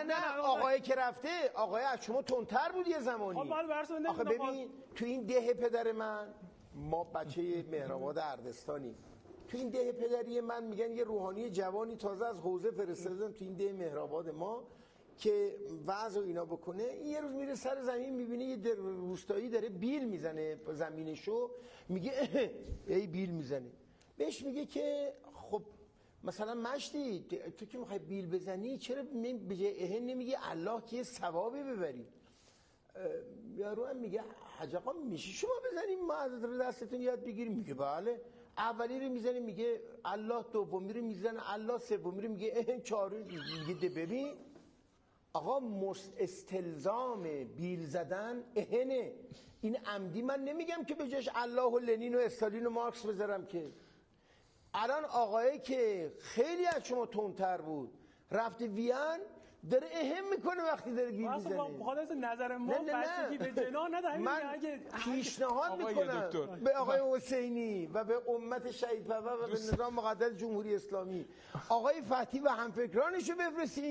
نه آقای که رفته، آقای از شما تندتر بود یه زمانی. آخه ببین تو این ده پدر من، ما بچه مهرآباد اردستانی، تو این ده پدری من میگن یه روحانی جوانی تازه از حوزه فرستادن تو این ده مهرآباد ما که وعظ و اینا بکنه. این یه روز میره سر زمین میبینه یه روستایی داره بیل میزنه زمینشو، میگه ای بیل میزنه. بهش میگه که خب مثلا مشتی تو که میخوای بیل بزنی چرا به جای اهن نمیگی الله که یه ثوابی ببری؟ یارو هم میگه حاج آقا میشه شما بزنیم ما از دستتون یاد بگیریم؟ میگه بله. اولی رو میزنه میگه الله، دومی رو میزنه الله، سومی رو میگه اهن، چهارمی میگه ببین آقا استلزام بیل زدن اهنه. این عمدی من نمیگم که به جاش الله و لنین و استالین و مارکس بذارم که. الان آقایی که خیلی از شما تندتر بود رفته وین داره اهم میکنه وقتی داره بیل میزنه. بخاطر نظر ما بچگی به جنا نده. من پیشنهاد میکنم به آقای حسینی و به امت شهید پرور و به نظام مقدس جمهوری اسلامی، آقای فتحی و همفکرانشو بفرستین